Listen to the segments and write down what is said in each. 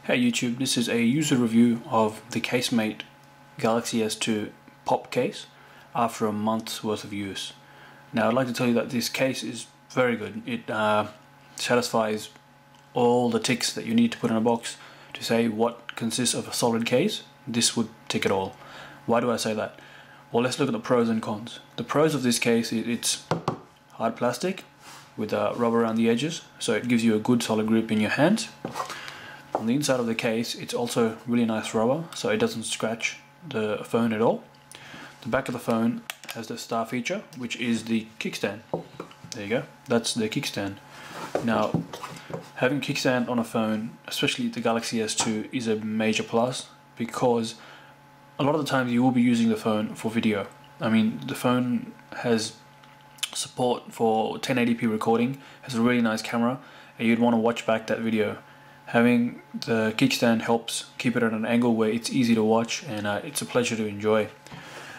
Hey YouTube, this is a user review of the Casemate Galaxy S2 Pop case after a month's worth of use. Now I'd like to tell you that this case is very good. It satisfies all the ticks that you need to put in a box to say what consists of a solid case. This would tick it all. Why do I say that? Well, let's look at the pros and cons. The pros of this case is it's hard plastic with rubber around the edges, so it gives you a good solid grip in your hands. On the inside of the case, it's also really nice rubber, so it doesn't scratch the phone at all. The back of the phone has the star feature, which is the kickstand. There you go, that's the kickstand. Now, having kickstand on a phone, especially the Galaxy S2, is a major plus because a lot of the times you will be using the phone for video. I mean, the phone has support for 1080p recording, has a really nice camera, and you'd want to watch back that video. Having the kickstand helps keep it at an angle where it's easy to watch, and it's a pleasure to enjoy.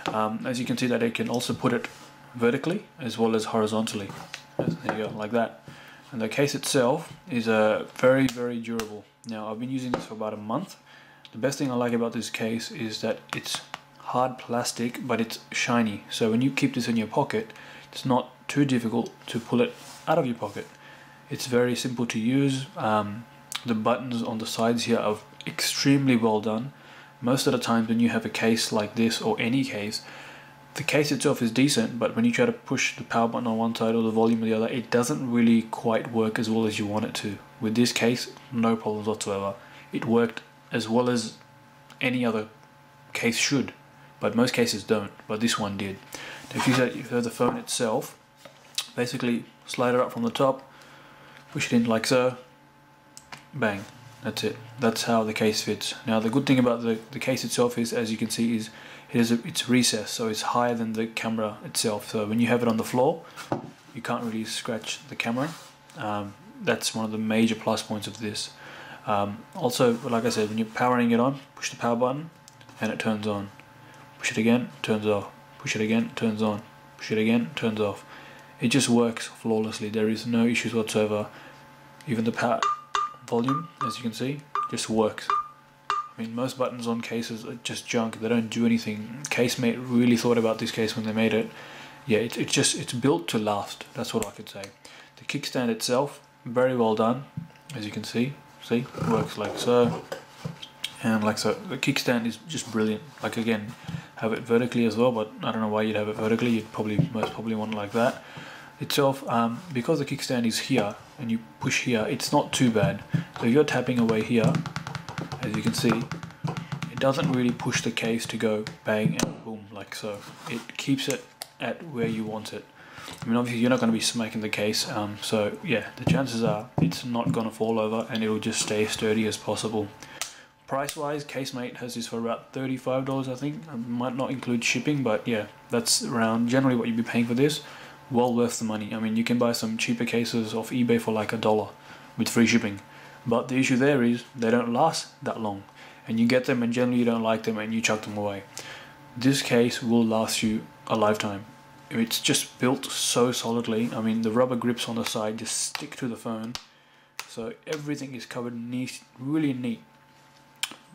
As you can see that it can also put it vertically as well as horizontally. There you go, like that. And the case itself is very, very durable. Now I've been using this for about a month. The best thing I like about this case is that it's hard plastic, but it's shiny. So when you keep this in your pocket, it's not too difficult to pull it out of your pocket. It's very simple to use. The buttons on the sides here are extremely well done. Most of the time when you have a case like this, or any case, the case itself is decent, but when you try to push the power button on one side or the volume on the other, it doesn't really quite work as well as you want it to. With this case, no problems whatsoever. It worked as well as any other case should, but most cases don't, but this one did. Now, if you have the phone itself, basically slide it up from the top, push it in like so, bang, that's it. That's how the case fits. Now the good thing about the case itself is, as you can see, is it's recessed, so it's higher than the camera itself, so when you have it on the floor you can't really scratch the camera. That's one of the major plus points of this. Also, like I said, when you're powering it on, push the power button and it turns on. Push it again, turns off. Push it again, turns on. Push it again, turns off. It just works flawlessly. There is no issues whatsoever. Even the power volume, as you can see, just works. I mean, most buttons on cases are just junk. They don't do anything. Casemate really thought about this case when they made it. Yeah, it's built to last. That's what I could say. The kickstand itself, very well done. As you can see, it works like so and like so. The kickstand is just brilliant. Like, again, have it vertically as well, but I don't know why you'd have it vertically. You'd most probably want it like that. Itself, because the kickstand is here and you push here, it's not too bad. So if you're tapping away here, as you can see, it doesn't really push the case to go bang and boom like so. It keeps it at where you want it. I mean, obviously you're not going to be smacking the case, so yeah, the chances are it's not going to fall over and it'll just stay sturdy as possible. Price wise, Casemate has this for about $35, I think. It might not include shipping, but yeah, that's around generally what you'd be paying for this. Well worth the money. I mean, you can buy some cheaper cases off eBay for like $1 with free shipping, but the issue there is they don't last that long, and you get them and generally you don't like them and you chuck them away. This case will last you a lifetime. It's just built so solidly. I mean, the rubber grips on the side just stick to the phone, so everything is covered neat, really neat.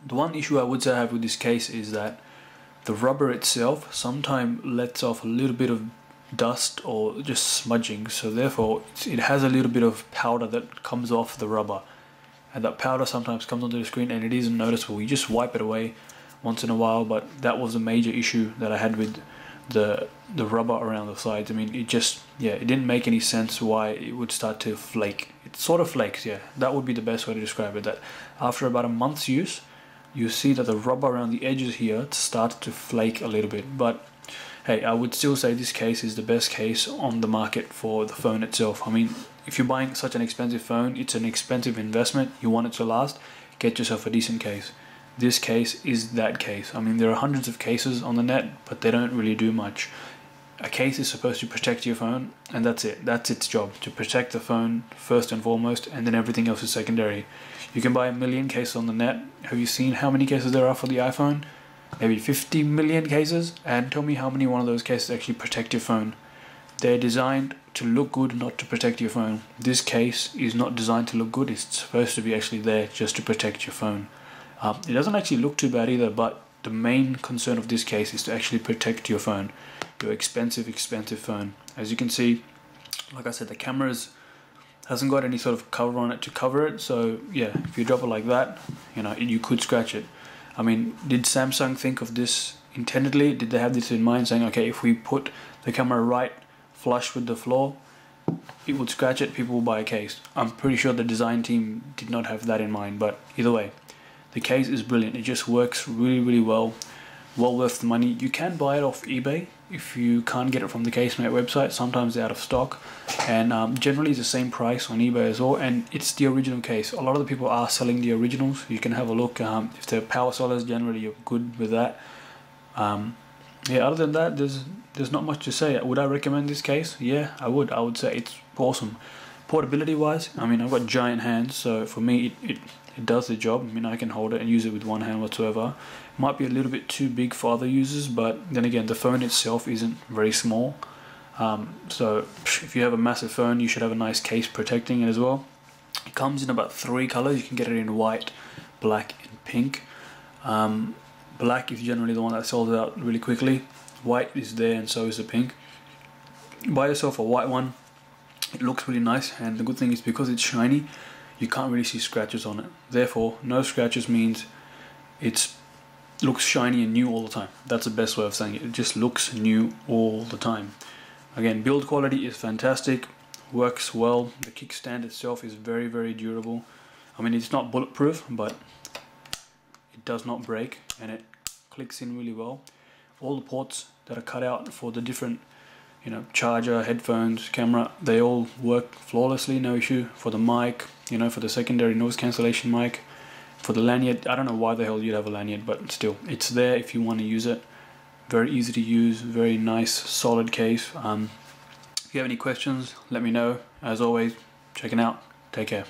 The one issue I would say I have with this case is that the rubber itself sometimes lets off a little bit of dust or just smudging, so therefore it has a little bit of powder that comes off the rubber, and that powder sometimes comes onto the screen and it isn't noticeable. You just wipe it away once in a while, but that was a major issue that I had with the rubber around the sides. I mean, it didn't make any sense why it would start to flake. It sort of flakes, yeah, that would be the best way to describe it. That after about a month's use, you see that the rubber around the edges here started to flake a little bit, but hey, I would still say this case is the best case on the market for the phone itself. I mean, if you're buying such an expensive phone, it's an expensive investment, you want it to last, get yourself a decent case. This case is that case. I mean, there are hundreds of cases on the net, but they don't really do much. A case is supposed to protect your phone, and that's it. That's its job, to protect the phone first and foremost, and then everything else is secondary. You can buy a million cases on the net. Have you seen how many cases there are for the iPhone? Maybe 50 million cases, and tell me how many one of those cases actually protect your phone. They're designed to look good, not to protect your phone. This case is not designed to look good. It's supposed to be actually there just to protect your phone. It doesn't actually look too bad either, but the main concern of this case is to actually protect your phone, your expensive phone. As you can see, like I said, the camera hasn't got any sort of cover on it to cover it, so yeah, if you drop it like that, you know, you could scratch it. I mean, did Samsung think of this intendedly? Did they have this in mind, saying, okay, if we put the camera right flush with the floor, it would scratch it, people will buy a case? I'm pretty sure the design team did not have that in mind, but either way, the case is brilliant. It just works really well worth the money. You can buy it off eBay if you can't get it from the Casemate website. Sometimes they're out of stock, and generally it's the same price on eBay as well, and it's the original case. A lot of the people are selling the originals. You can have a look. If they're power solids, generally you're good with that. Yeah, other than that, there's not much to say. Would I recommend this case? Yeah, I would. I would say it's awesome. Portability wise, I mean, I've got giant hands, so for me it does the job. I mean, I can hold it and use it with one hand whatsoever. It might be a little bit too big for other users, but then again, the phone itself isn't very small. So if you have a massive phone, you should have a nice case protecting it as well. It comes in about 3 colors. You can get it in white, black, and pink. Black is generally the one that sells out really quickly. White is there, and so is the pink. Buy yourself a white one. It looks really nice, and the good thing is because it's shiny, you can't really see scratches on it. Therefore, no scratches means it looks shiny and new all the time. That's the best way of saying it. It just looks new all the time. Again, build quality is fantastic, works well. The kickstand itself is very durable. I mean, it's not bulletproof, but it does not break, and it clicks in really well. All the ports that are cut out for the different, you know, charger, headphones, camera, they all work flawlessly, no issue. For the mic, you know, for the secondary noise cancellation mic, for the lanyard, I don't know why the hell you'd have a lanyard, but still, it's there if you want to use it. Very easy to use, very nice, solid case. If you have any questions, let me know. As always, checking out. Take care.